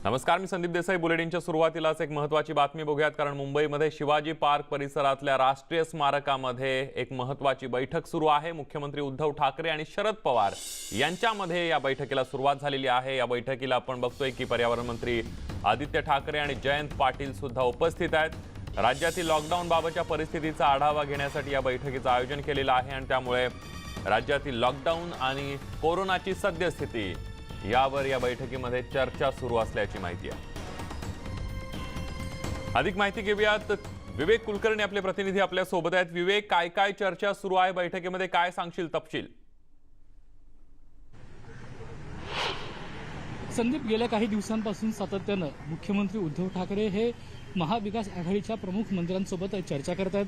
नमस्कार, मी संदीप देसाई. बुलेटिनच्या सुरुवातीलाच एक महत्त्वाची बातमी बघूयात, कारण मुंबईमध्ये शिवाजी पार्क परिसरातल्या राष्ट्रीय स्मारकामध्ये एक महत्त्वाची बैठक सुरू आहे. मुख्यमंत्री उद्धव ठाकरे आणि शरद पवार यांच्यामध्ये या बैठकीला सुरुवात झालेली आहे. या बैठकीला आपण बघतोय की पर्यावरण मंत्री आदित्य ठाकरे आणि जयंत पाटील सुद्धा उपस्थित आहेत. राज्यातील लॉकडाऊन बाबतच्या परिस्थितीचा आढावा घेण्यासाठी या बैठकीचं आयोजन केलेलं आहे आणि त्यामुळे राज्यातील लॉकडाऊन आणि कोरोनाची सद्यस्थिती यावर या बैठकीमध्ये चर्चा सुरू असल्याची माहिती आहे. अधिक माहिती घेऊयात. विवेक कुलकर्णी आपले प्रतिनिधी आपल्या सोबत आहेत. विवेक, काय काय चर्चा सुरू आहे बैठकीमध्ये, काय सांगशील तपशील? संदीप, गेल्या काही दिवसांपासून सातत्यानं मुख्यमंत्री उद्धव ठाकरे हे महाविकास आघाडीच्या प्रमुख मंत्र्यांसोबत चर्चा करत आहेत.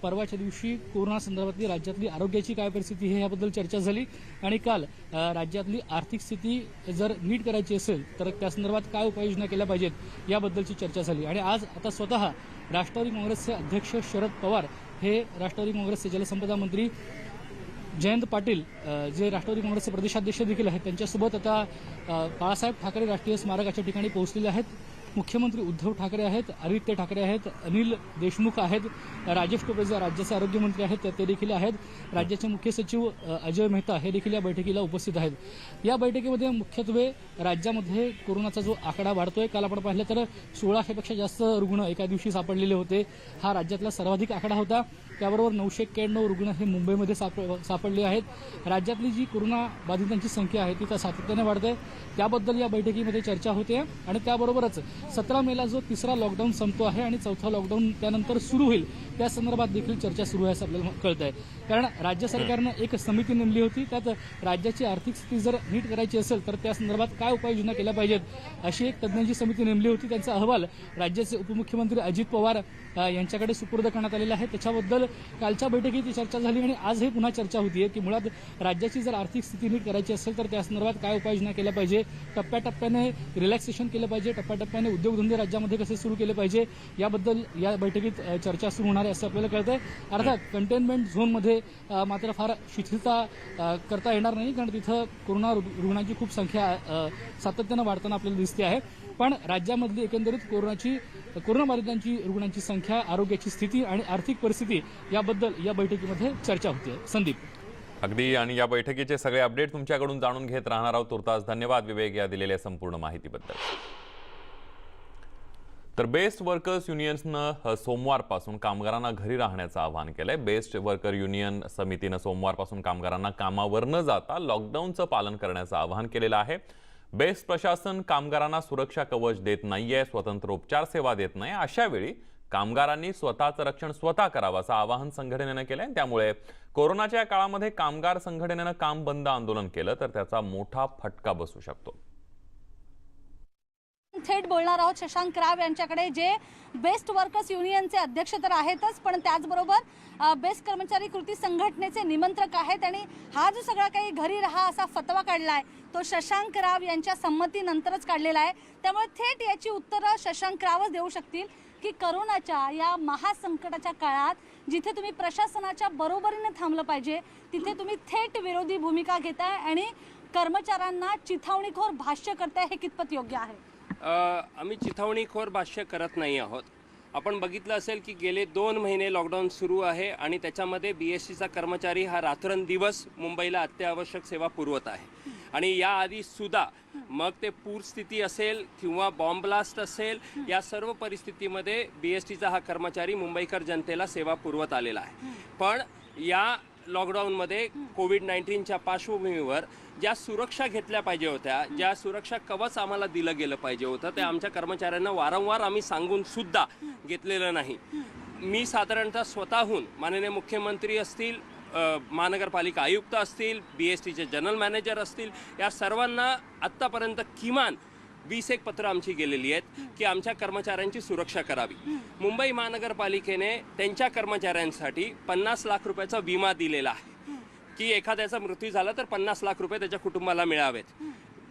परवाच्या दिवशी कोरोना संदर्भातली राज्यातली आरोग्याची काय परिस्थिती आहे याबद्दल चर्चा झाली आणि काल राज्यातली आर्थिक स्थिती जर नीट करायची असेल तर त्या संदर्भात काय उपाययोजना केल्या पाहिजेत याबद्दलची चर्चा झाली. आणि आज आता स्वतः राष्ट्रवादी काँग्रेसचे अध्यक्ष शरद पवार हे राष्ट्रवादी काँग्रेसचे जलसंपदा मंत्री जयंत पाटील जे राष्ट्रवादी काँग्रेसचे प्रदेशाध्यक्ष देखील आहेत त्यांच्यासोबत आता बाळासाहेब ठाकरे राष्ट्रीय स्मारकाच्या ठिकाणी पोहोचलेले आहेत. मुख्यमंत्री उद्धव ठाकरे आहेत, आदित्य ठाकरे आहेत, अनिल देशमुख आहेत, राजेश टोपे जे राज्याचे आरोग्यमंत्री आहेत ते देखील आहेत, राज्याचे मुख्य सचिव अजय मेहता हे देखील या बैठकीला उपस्थित आहेत. या बैठकीमध्ये मुख्यत्वे राज्यामध्ये कोरोनाचा जो आकडा वाढतोय, काल आपण पाहिलं तर 1600पेक्षा जास्त रुग्ण एका दिवशी सापडलेले होते. हा राज्यातला सर्वाधिक आकडा होता. त्याबरोबर 991 रुग्ण हे मुंबईमध्ये सापडले आहेत. राज्यातली जी कोरोना बाधितांची संख्या आहे ती तर सातत्याने वाढते. त्याबद्दल या बैठकीमध्ये चर्चा होते आणि त्याबरोबरच 17 मेला जो तिसरा लॉकडाऊन संपतो आहे आणि चौथा लॉकडाऊन त्यानंतर सुरू होईल त्या संदर्भात देखील चर्चा सुरू आहे असं आपल्याला कळत आहे. कारण राज्य सरकारनं एक समिती नेमली होती. त्यात राज्याची आर्थिक स्थिती जर नीट करायची असेल तर त्या संदर्भात काय उपाययोजना केल्या पाहिजेत अशी एक तज्ज्ञांची समिती नेमली होती. त्यांचा अहवाल राज्याचे उपमुख्यमंत्री अजित पवार यांच्याकडे सुपूर्द करण्यात आलेला आहे. त्याच्याबद्दल कालच्या बैठकीत चर्चा झाली आणि आजही पुन्हा चर्चा होतीये की मुळात राज्याची जर आर्थिक स्थिती नीट करायची असेल तर त्या संदर्भात काय उपाययोजना केल्या पाहिजे, टप्प्याटप्प्याने रिलॅक्सेशन केलं पाहिजे, टप्प्याटप्प्याने उद्योगधंदे राज्यामध्ये कसे सुरू केले पाहिजे याबद्दल या बैठकीत चर्चा सुरू होणार आहे असं आपल्याला कळतंय. अर्थात कंटेनमेंट झोनमध्ये मात्र फार शिथिलता करता येणार नाही, कारण तिथं कोरोना रुग्णांची खूप संख्या सातत्यानं वाढताना आपल्याला दिसते आहे. पण राज्यामधली एकंदरीत कोरोनाबाधितांची रुग्णांची संख्या, आरोग्याची स्थिती आणि आर्थिक परिस्थिती याबद्दल या बैठकीमध्ये चर्चा होते. संदीप, अगदी, आणि या बैठकीचे सगळे अपडेट तुमच्याकडून जाणून घेत राहणार आहोत. तुर्तास धन्यवाद विवेक या दिलेल्या संपूर्ण माहितीबद्दल. तर बेस्ट वर्कर्स युनियन्सनं सोमवारपासून कामगारांना घरी राहण्याचं आवाहन केलंय. बेस्ट वर्कर युनियन समितीनं सोमवारपासून कामगारांना कामावर न जाता लॉकडाऊनचं पालन करण्याचं आवाहन केलेलं आहे. बेस्ट प्रशासन कामगारांना सुरक्षा कवच देत नाहीये, स्वतंत्र उपचार सेवा देत नाही. अशा वेळी कामगारांनी स्वतःचं रक्षण स्वतः करावं असं आवाहन संघटनेनं केलंय. त्यामुळे कोरोनाच्या काळामध्ये कामगार संघटनेनं काम बंद आंदोलन केलं तर त्याचा मोठा फटका बसू शकतो. थेट बोलणार आहोत शशांक राव यांच्याकडे, जे बेस्ट वर्कर्स युनियनचे अध्यक्ष तर आहेतच पण त्याचबरोबर बेस्ट कर्मचारी कृती संघटनेचे निमंत्रक आहेत. आणि हा जो सगळा काही घरी राहा असा फतवा काढलाय तो शशांक राव यांच्या संमतीनंतरच काढलेला आहे. त्यामुळे थेट याची उत्तरं शशांक रावच देऊ शकतील की करोनाच्या या महासंकटाच्या काळात जिथे तुम्ही प्रशासनाच्या बरोबरीने थांबलं पाहिजे तिथे तुम्ही थेट विरोधी भूमिका घेताय आणि कर्मचाऱ्यांना चिथावणीखोर भाष्य करताय, हे कितपत योग्य आहे? आम्ही चिथावणीखोर भाष्य करत नाही आहोत. आपण बघितलं असेल की गेले 2 महिने लॉकडाऊन सुरू आहे आणि त्याच्यामध्ये BSTचा कर्मचारी हा रात्रंदिवस मुंबईला अत्यावश्यक सेवा पुरवत आहे. आणि याआधी सुद्धा मग ते पूरस्थिती असेल किंवा बॉम्ब ब्लास्ट असेल, या सर्व परिस्थितीमध्ये BSTचा हा कर्मचारी मुंबईकर जनतेला सेवा पुरवत आलेला आहे. पण या लॉकडाऊनमध्ये कोविड-19च्या पार्श्वभूमीवर ज्या सुरक्षा घेतल्या पाहिजे होत्या, ज्या सुरक्षा कवच आम्हाला दिलं गेलं पाहिजे होतं, ते आमच्या कर्मचाऱ्यांना वारंवार आम्ही सांगून सुद्धा घेतलेलं नाही. मी साधारणतः स्वतःहून माननीय मुख्यमंत्री असतील, महानगरपालिका आयुक्त असतील, BSTचे जनरल मॅनेजर असतील, या सर्वांना आत्तापर्यंत किमान 20 पत्र आमची गेलेली आहेत की आमच्या कर्मचाऱ्यांची सुरक्षा करावी. मुंबई महानगरपालिकेने त्यांच्या कर्मचाऱ्यांसाठी 50 लाख रुपयाचा विमा दिलेला आहे की एखाद्याचा मृत्यू झाला तर 50 लाख रुपये त्याच्या कुटुंबाला मिळावेत.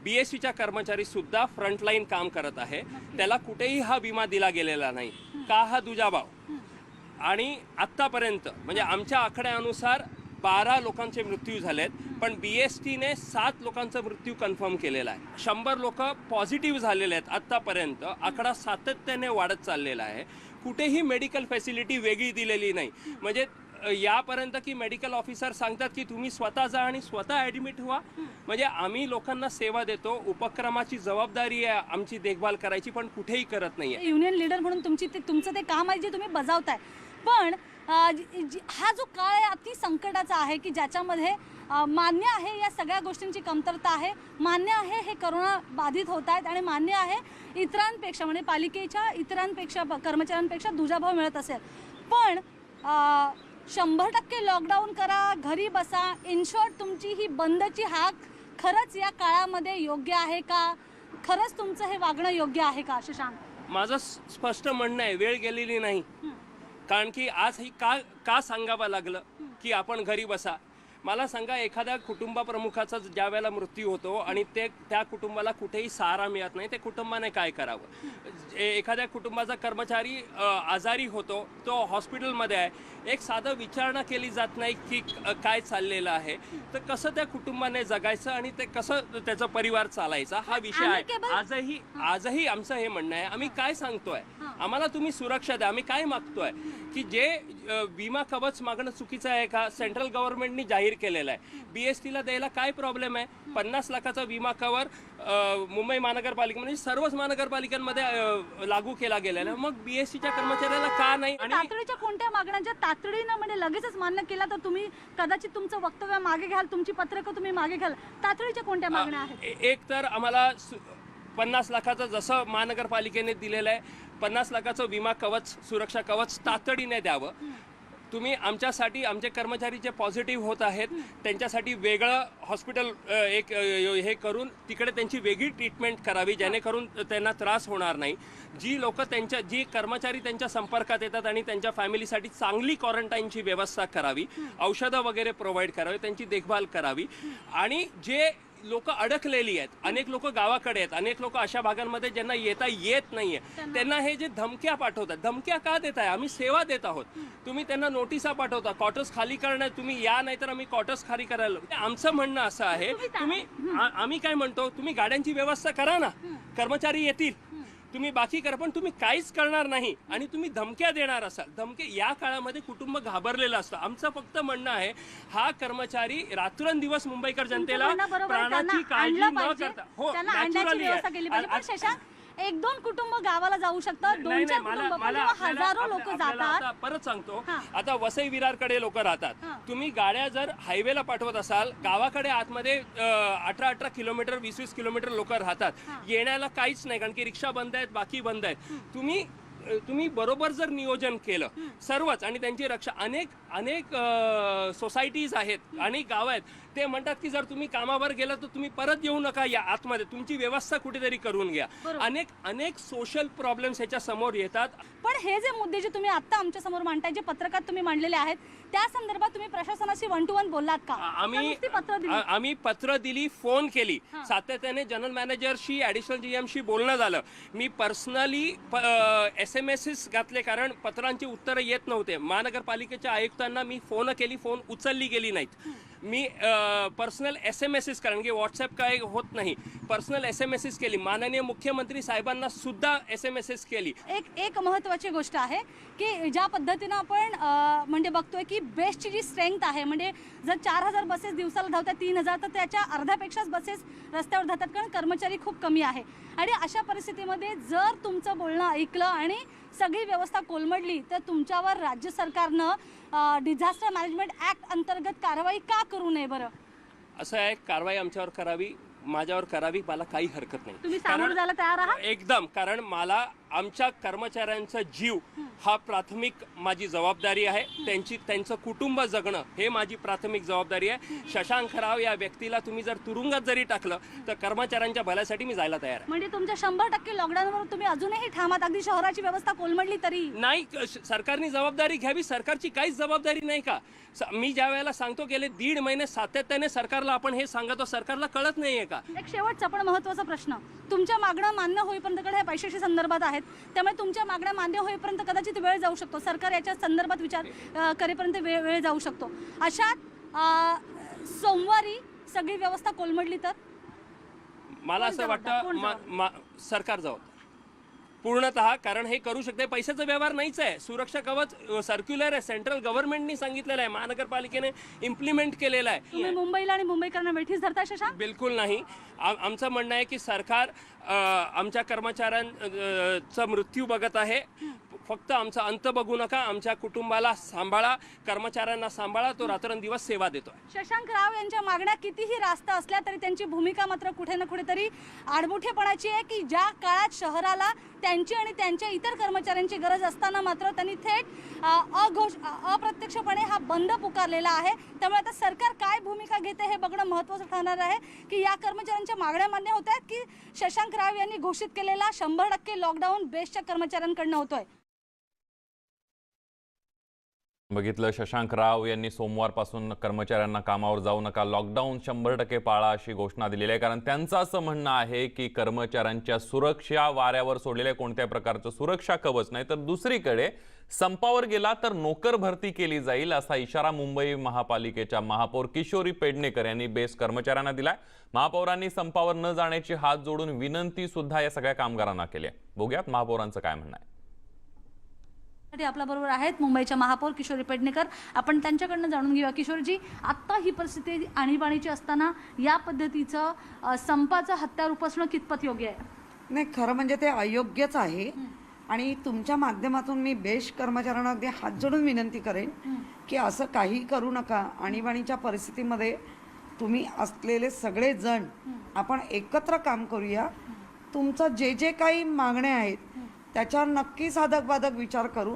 BSTचा कर्मचारी सुद्धा फ्रंटलाईन काम करत आहे, त्याला कुठेही हा विमा दिला गेलेला नाही. का हा दुजाभाव? आणि आत्तापर्यंत म्हणजे आमच्या आकड्यानुसार 12 लोकांचे मृत्यू झालेत पण BSTने 7 लोकांचा मृत्यू कन्फर्म केलेला आहे. 100 लोक पॉझिटिव्ह झालेले आहेत आत्तापर्यंत. आकडा सातत्याने वाढत चाललेला आहे. कुठेही मेडिकल फॅसिलिटी वेगळी दिलेली नाही. म्हणजे यापर्यंत की मेडिकल ऑफिसर सांगतात की तुम्ही स्वतः जा आणि स्वतः ॲडमिट व्हा. म्हणजे आम्ही लोकांना सेवा देतो, उपक्रमाची जबाबदारी आहे आमची देखभाल करायची, पण कुठेही करत नाही आहे. युनियन लीडर म्हणून तुमचं ते काम आहे जे तुम्ही बजावताय. पण हा जो काळ आहे अति संकटाचा आहे की ज्याच्यामध्ये मान्य आहे या सगळ्या गोष्टींची कमतरता आहे, मान्य आहे हे करोना बाधित होत आहेत आणि मान्य आहे इतरांपेक्षा म्हणजे पालिकेच्या इतरांपेक्षा कर्मचाऱ्यांपेक्षा दुजाभाव मिळत असेल. पण 100% लॉकडाऊन करा, घरी बसा, इन शॉर्ट तुमची ही बंदची हाक खरंच या काळामध्ये योग्य आहे का? खरंच तुमचं हे वागणं योग्य आहे का शशांक? माझं स्पष्ट म्हणणं आहे, वेळ गेलेली नाही. कारण की आज ही का सांगावं लागलं की आपण घरी बसा. मला सांगा, एखाद्या कुटुंबाप्रमुखाचा ज्या वेळेला मृत्यू होतो आणि त्या कुटुंबाला कुठेही सहारा मिळत नाही, ते कुटुंबाने काय करावं? एखाद्या कुटुंबाचा कर्मचारी आजारी होतो, तो हॉस्पिटलमध्ये आहे, एक साधं विचारणा केली जात नाही की काय चाललेलं आहे, तर कसं त्या कुटुंबाने जगायचं आणि ते कसं त्याचा परिवार चालायचा हा विषय आहे. आजही आमचं हे म्हणणं आहे. आम्ही काय सांगतोय, आम्हाला तुम्ही सुरक्षा द्या. आम्ही काय मागतोय की जे विमा कवच मागणं चुकीचं आहे का? सेंट्रल गव्हर्नमेंटनी जाहीर केलेलं आहे. BSTला द्यायला काय प्रॉब्लेम आहे? 50 लाखाचा विमा कवर मुंबई महानगरपालिका म्हणजे सर्वच महानगरपालिकांमध्ये लागू केला गेलेला आहे. मग BSTच्या कर्मचाऱ्याला का नाही? आणि तातडीच्या कोणत्या मागण्या तातडीनं म्हणजे लगेचच मान्य केला तर तुम्ही कदाचित तुमचं वक्तव्य मागे घ्याल, तुमची पत्रकं तुम्ही मागे घ्याल. तातडीच्या कोणत्या मागण्या आहेत? एक तर आम्हाला 50 लाखाचं जसं महानगरपालिकेने दिलेलं आहे 50 लाखाचं विमा कवच, सुरक्षा कवच तातडीने द्यावं. तुम्ही आमच्यासाठी, आमचे कर्मचारी जे पॉझिटिव्ह होत आहेत त्यांच्यासाठी वेगळं हॉस्पिटल एक हे करून तिकडे त्यांची वेगळी ट्रीटमेंट करावी, जेणेकरून त्यांना त्रास होणार नाही. जी कर्मचारी त्यांच्या संपर्कात येतात आणि त्यांच्या फॅमिलीसाठी चांगली क्वारंटाईनची व्यवस्था करावी, औषधं वगैरे प्रोव्हाइड करावी, त्यांची देखभाल करावी. आणि जे लोक अडकलेली आहेत, अनेक लोक गावाकडे आहेत, अनेक लोक अशा भागांमध्ये ज्यांना येता येत नाहीये, त्यांना हे जे धमक्या पाठवतात, धमक्या का देताय? आम्ही सेवा देत आहोत. तुम्ही त्यांना नोटिसा पाठवता, क्वार्टर्स खाली करणार, तुम्ही या, नाहीतर आम्ही क्वार्टर्स खाली करायला. आमचं म्हणणं असं आहे, आम्ही काय म्हणतो, तुम्ही गाड्यांची व्यवस्था करा ना, कर्मचारी येतील, तुम्ही बाकी करा, पण तुम्ही काहीच करणार नाही आणि तुम्ही धमक्या देणार असाल. धमक्या या काळामध्ये कुटुंब घाबरलेलं असतं. आमचं फक्त म्हणणं आहे, हा कर्मचारी रात्रंदिवस मुंबईकर जनतेला प्राणाची काळजी न करता, हो नॅचरली आहे. 1-2 कुटुंब गावाला जाऊ शकतात, 2-4 कुटुंब, हजारो लोक जातात. परत सांगतो, आता वसई विरारकडे लोक राहतात. तुम्ही गाड्या जर हायवेला पाठवत असाल, गावाकडे आतमध्ये 18 किलोमीटर 20 किलोमीटर लोक राहतात, येण्याला काहीच नाही, कारण की रिक्षा बंद आहेत, बाकी बंद आहेत. तुम्ही बरोबर जर नियोजन केलं सर्वच आणि त्यांची रक्षा, अनेक सोसायटीज आहेत आणि गाव आहेत, ते म्हणतात की जर तुम्ही कामावर गेला तर तुम्ही परत येऊ नका, या आतमध्ये तुमची व्यवस्था कुठेतरी करून घ्या. अनेक सोशल प्रॉब्लेम्स ह्याच्या समोर येतात. पण हे जे मुद्दे जे तुम्ही आता आमच्या समोर मांडताय, जे पत्रकात तुम्ही मांडलेले आहेत, त्या संदर्भात तुम्ही प्रशासनाशी 1 to 1 बोललात का? आम्ही पत्र दिली, फोन केली, सातत्याने जनरल मॅनेजरशी, ॲडिशनल GMशी बोलणं झालं. मी पर्सनली SMS घातले, कारण पत्रांची उत्तरं येत नव्हते. महानगरपालिकेच्या आयुक्तांना मी फोन केली, फोन उचलली गेली नाहीत. मी पर्सनल SMS, कारण की व्हॉट्सॲप काय होत नाही, पर्सनल SMS केली. माननीय मुख्यमंत्री साहेबांना सुद्धा SMS केली. एक महत्त्वाची गोष्ट आहे की ज्या पद्धतीनं आपण म्हणजे बघतोय की बेस्टची जी स्ट्रेंथ आहे, म्हणजे जर 4000 बसेस दिवसाला धावतात, 3000, तर त्याच्या अर्ध्यापेक्षाच बसेस रस्त्यावर धावतात, कारण कर्मचारी खूप कमी आहे. आणि अशा परिस्थितीमध्ये जर तुमचं बोलणं ऐकलं आणि सगळी व्यवस्था कोलमडली, तर तुमच्यावर राज्य सरकारनं डिझास्टर मॅनेजमेंट ॲक्ट अंतर्गत कारवाई का करू नये? बरं, असं आहे, कारवाई आमच्यावर करावी, माझ्यावर करावी, मला काही हरकत नाही. तुम्ही सामोरं जायला तयार आहात? एकदम. कारण मला आमच्या कर्मचाऱ्यांचा जीव हा प्राथमिक माझी जबाबदारी आहे. त्यांचं कुटुंब जगणं हे माझी प्राथमिक जबाबदारी आहे. शशांक राव या व्यक्तीला तुम्ही जर तुरुंगात जरी टाकलं तर कर्मचाऱ्यांच्या भल्यासाठी मी जायला तयार आहे. म्हणजे तुमच्या 100% लॉकडाऊनवर तुम्ही अजूनही ठामात, अगदी शहराची व्यवस्था कोलमडली तरी नाही? सरकारने जबाबदारी घ्यावी. सरकारची काहीच जबाबदारी नाही का? मी ज्या वेळेला सांगतो, गेले 1.5 महिने सातत्याने सरकारला आपण हे सांगतो, सरकारला कळत नाहीये का? एक शेवटचा पण महत्त्वाचा प्रश्न, तुमच्या मागण्या मान्य होईपर्यंत हे पैशाशी संदर्भात आहेत, त्यामुळे तुमच्या मागण्या मान्य होईपर्यंत कदाचित वेळ जाऊ शकतो, सरकार याच्या संदर्भात विचार करेपर्यंत वेळ जाऊ शकतो. अशात सोमवारी सगळी व्यवस्था कोलमडली तर मला असं वाटतं सरकार जबाबदार पूर्णतः, कारण हे करू शकते. पैशाचा व्यवहार नाहीच आहे. सुरक्षा कवच सर्क्युलर आहे, सेंट्रल गव्हर्नमेंटनी सांगितलेलं आहे, महानगरपालिकेने इम्प्लिमेंट केलेलं आहे. तुम्ही मुंबईला आणि मुंबईकरांना वेठीस धरता शशांक? बिलकुल नाही. आमचं म्हणणं आहे की सरकार आमच्या कर्मचाऱ्यांचा मृत्यू बघत आहे. फक्त आमचा अंत बघू नका, आमच्या कुटुंबाला सांभाळा, कर्मचाऱ्यांना सांभाळा. तो रात्रंदिवस सेवा देतोय. शशांक राव यांच्या मागण्या कितीही रास्त असल्या तरी त्यांची भूमिका मात्र कुठे ना कुठेतरी आडमुठेपणाची आहे की ज्या काळात शहराला त्यांची आणि त्यांच्या इतर कर्मचाऱ्यांची गरज असताना मात्र त्यांनी थेट अप्रत्यक्षपणे हा बंद पुकारलेला आहे. त्यामुळे आता सरकार काय भूमिका घेते हे बघणं महत्त्वाचं ठरणार आहे की या कर्मचाऱ्यांच्या मागण्या मान्य होत आहेत की शशांक राव यांनी घोषित केलेला 100% लॉकडाऊन बेस्टच्या कर्मचाऱ्यांकडनं होतोय. बघितलं, शशांक राव यांनी सोमवारपासून कर्मचाऱ्यांना कामावर जाऊ नका, लॉकडाऊन 100% पाळा अशी घोषणा दिलेली आहे. कारण त्यांचं असं म्हणणं आहे की कर्मचाऱ्यांच्या सुरक्षा वाऱ्यावर सोडलेल्या कोणत्या प्रकारचं सुरक्षा कवच नाही, तर दुसरीकडे संपावर गेला तर नोकर भरती केली जाईल असा इशारा मुंबई महापालिकेच्या महापौर किशोरी पेडणेकर यांनी बेस्ट कर्मचाऱ्यांना दिलाय. महापौरांनी संपावर न जाण्याची हात जोडून विनंती सुद्धा या सगळ्या कामगारांना केली आहे. बघूयात महापौरांचं काय म्हणणं आहे. आपल्या बरोबर आहेत मुंबईच्या महापौर किशोरी पेडणेकर. आपण त्यांच्याकडनं जाणून घेऊया. किशोरजी, आत्ता ही परिस्थिती आणीबाणीची असताना या पद्धतीचं संपाचं हत्यार उपसणं कितपत योग्य आहे? नाही, खरं म्हणजे ते अयोग्यच आहे. आणि तुमच्या माध्यमातून मी बेस्ट कर्मचाऱ्यांना अगदी हात जोडून विनंती करेन की असं काही करू नका. आणीबाणीच्या परिस्थितीमध्ये तुम्ही असलेले सगळे जण आपण एकत्र काम करूया. तुमचं जे जे काही मागण्या आहेत त्याच्यावर नक्की साधक बाधक विचार करू,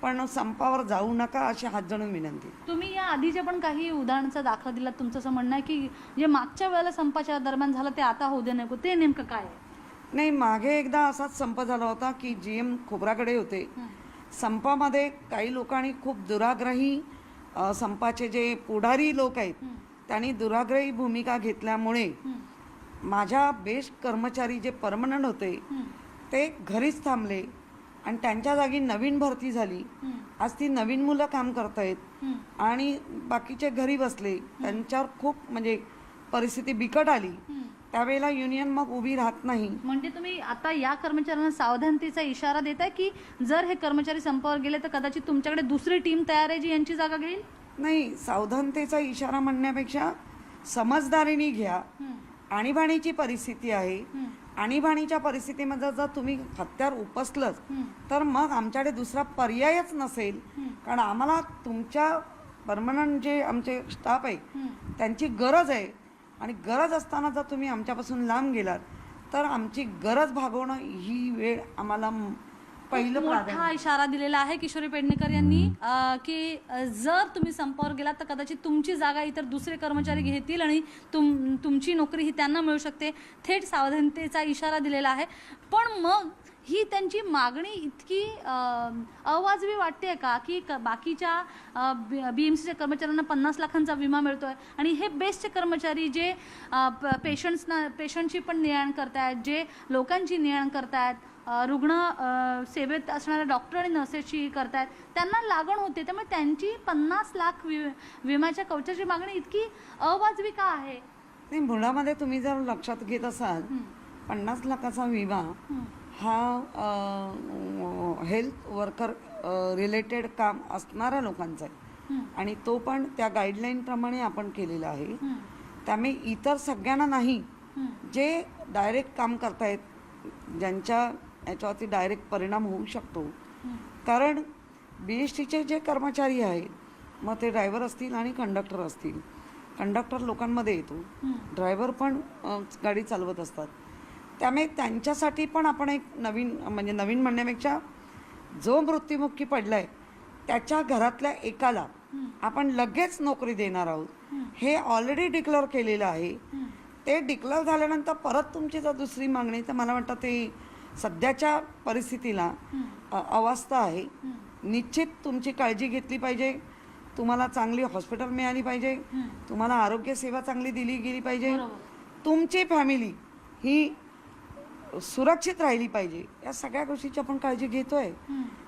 पण संपावर जाऊ नका अशी हात जोडून विनंती. तुम्ही या आधीच्या पण काही उदाहरणाचा दाखला दिला. तुमचं असं म्हणणं आहे की जे मागच्या वेळेला संपाच्या दरम्यान झालं ते आता होऊ दे नको, ते नेमकं काय आहे? नाही, मागे एकदा असाच संप झाला होता की GM खोब्रागडे होते. संपामध्ये काही लोकांनी खूप दुराग्रही, संपाचे जे पुढारी लोक आहेत त्यांनी दुराग्रही भूमिका घेतल्यामुळे माझ्या बेस्ट कर्मचारी जे परमनंट होते ते घरीच थांबले आणि त्यांच्या जागी नवीन भरती झाली. आज ती नवीन मुलं काम करतायत आणि बाकीचे घरी बसले. त्यांच्यावर खूप म्हणजे परिस्थिती बिकट आली. त्यावेळेला युनियन मग उभी राहत नाही. म्हणजे तुम्ही आता या कर्मचाऱ्यांना सावधानतेचा इशारा देताय की जर हे कर्मचारी संपावर गेले तर कदाचित तुमच्याकडे दुसरी टीम तयार आहे जी यांची जागा घेईल? नाही, सावधानतेचा इशारा म्हणण्यापेक्षा समजदारीने घ्या. आणीबाणीची परिस्थिती आहे. आणीबाणीच्या परिस्थितीमध्ये जर तुम्ही हत्यार उपसलंच तर मग आमच्याकडे दुसरा पर्यायच नसेल. कारण आम्हाला तुमच्या परमनंट जे आमचे स्टाफ आहे त्यांची गरज आहे. आणि गरज असताना जर तुम्ही आमच्यापासून लांब गेलात तर आमची गरज भागवणं ही वेळ आम्हाला पहिलं मोठा इशारा दिलेला आहे किशोरी पेडणेकर यांनी की जर तुम्ही संपावर गेलात तर कदाचित तुमची जागा इतर दुसरे कर्मचारी घेतील आणि तुमची नोकरी ही त्यांना मिळू शकते. थेट सावधानतेचा इशारा दिलेला आहे. पण मग ही त्यांची मागणी इतकी अवाजवी वाटते का की बाकीच्या BMCच्या कर्मचाऱ्यांना 50 लाखांचा विमा मिळतोय आणि हे बेस्टचे कर्मचारी जे पेशंटची पण ने-आण करतायत, जे लोकांची ने-आण करतायत, रुग्ण सेवेत असणाऱ्या डॉक्टर आणि नर्सेसची करतायत, त्यांना लागण होते. त्यामुळे त्यांची 50 लाख विम्याच्या कवचाची मागणी इतकी अवाजवी का आहे? नाही, मुळामध्ये तुम्ही जर लक्षात घेत असाल 50 लाखाचा विमा हा हेल्थ वर्कर रिलेटेड काम असणाऱ्या लोकांचा आहे आणि तो पण त्या गाईडलाईनप्रमाणे आपण केलेला आहे. त्यामुळे इतर सगळ्यांना नाही, जे डायरेक्ट काम करतायत, ज्यांच्या याच्यावरती डायरेक्ट परिणाम होऊ शकतो. कारण BSTचे जे कर्मचारी आहेत, मग ते ड्रायव्हर असतील आणि कंडक्टर असतील. कंडक्टर लोकांमध्ये येतो, ड्रायव्हर पण गाडी चालवत असतात. त्यामुळे त्यांच्यासाठी पण आपण एक नवीन म्हणजे नवीन म्हणण्यापेक्षा जो मृत्युमुखी पडलाय त्याच्या घरातल्या एकाला आपण लगेच नोकरी देणार आहोत हे ऑलरेडी डिक्लेअर केलेलं आहे. ते डिक्लेअर झाल्यानंतर परत तुमची जर दुसरी मागणी, तर मला वाटतं ते सध्याच्या परिस्थितीला अवस्था आहे. निश्चित तुमची काळजी घेतली पाहिजे. तुम्हाला चांगली हॉस्पिटल मिळाली पाहिजे. तुम्हाला आरोग्य सेवा चांगली दिली गेली पाहिजे. तुमची फॅमिली ही सुरक्षित राहिली पाहिजे. या सगळ्या गोष्टीची आपण काळजी घेतोय.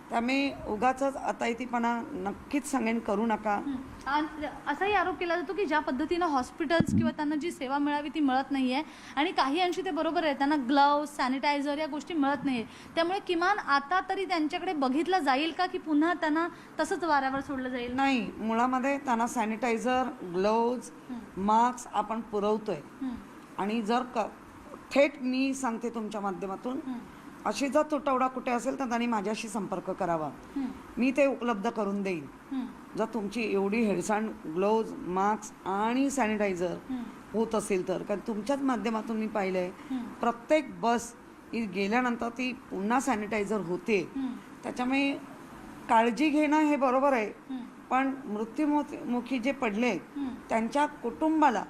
त्यामुळे उगाचच अतायतीपणा नक्कीच सांगेन करू नका. आणि असाही आरोप केला जातो की ज्या पद्धतीनं हॉस्पिटल्स किंवा त्यांना जी सेवा मिळावी ती मिळत नाहीये आणि काही अंशी ते बरोबर आहे, त्यांना ग्लव्स, सॅनिटायझर या गोष्टी मिळत नाहीये. त्यामुळे किमान आता तरी त्यांच्याकडे बघितलं जाईल का की पुन्हा त्यांना तसंच वाऱ्यावर सोडलं जाईल? नाही, मुळामध्ये त्यांना सॅनिटायझर, ग्लोव्ज, मास्क आपण पुरवतोय. आणि जर थेट मी सांगते तुमच्या माध्यमातून, अशी जर तुटवडा कुठे असेल तर त्यांनी माझ्याशी संपर्क करावा, मी ते उपलब्ध करून देईन. जर तुमची एवढी हेळसांड ग्लोव्ज, मास्क आणि सॅनिटायझर होत असेल तर. कारण तुमच्याच माध्यमातून मी पाहिलंय प्रत्येक बस गेल्यानंतर ती पुन्हा सॅनिटायझर होते. त्याच्यामुळे काळजी घेणं हे बरोबर आहे, पण मृत्युमुखी जे पडले त्यांच्या कुटुंबाला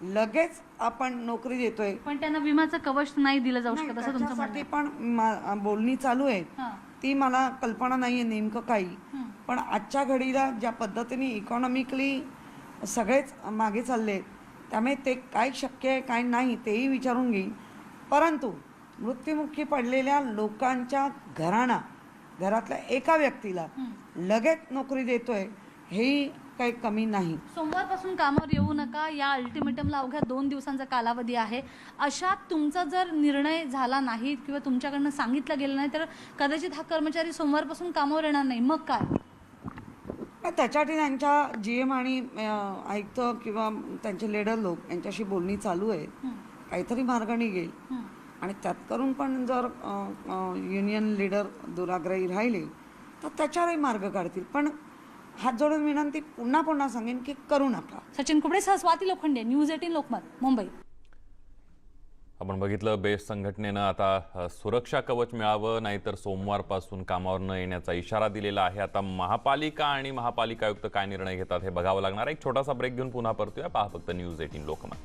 लगेच आपण नोकरी देतोय. पण त्यांना विम्याचं कवच नाही दिलं जाऊ शकत असं तुमचं म्हणणं त्याच्यासाठी पण बोलणी चालू आहे. ती मला कल्पना नाहीये नेमकं काही, पण आजच्या घडीला ज्या पद्धतीने इकॉनॉमिकली सगळेच मागे चालले, त्यामुळे ते काय शक्य आहे काय नाही तेही विचारून घेईन. परंतु मृत्युमुखी पडलेल्या लोकांच्या घरातल्या एका व्यक्तीला लगेच नोकरी देतोय हेही काही कमी नाही. सोमवारपासून कामावर येऊ नका या अल्टिमेटमला अवघ्या 2 दिवसांचा कालावधी आहे. अशात तुमचा जर निर्णय झाला नाही किंवा तुमच्याकडनं सांगितलं गेलं नाही तर कदाचित हा कर्मचारी सोमवारपासून कामावर येणार नाही. मग काय? त्याच्यासाठी त्यांच्या GM आणि आयुक्त किंवा त्यांचे लीडर लोक यांच्याशी बोलणी चालू आहे. काहीतरी मार्ग निघेल. आणि त्यात करून पण जर युनियन लीडर दुराग्रही राहिले तर त्याच्यावरही मार्ग काढतील. पण हात जोडून विनंती पुन्हा सांगेन की करू नका. सचिन कुबडे सह स्वाती लोखंडे, न्यूज 18 लोकमत, मुंबई. आपण बघितलं बेस्ट संघटनेनं आता सुरक्षा कवच मिळावं नाहीतर सोमवारपासून कामावर न येण्याचा इशारा दिलेला आहे. आता महापालिका आणि महापालिका आयुक्त काय निर्णय घेतात हे बघावं लागणार आहे. एक छोटासा ब्रेक घेऊन पुन्हा परतूया. पहा फक्त न्यूज 18 लोकमत.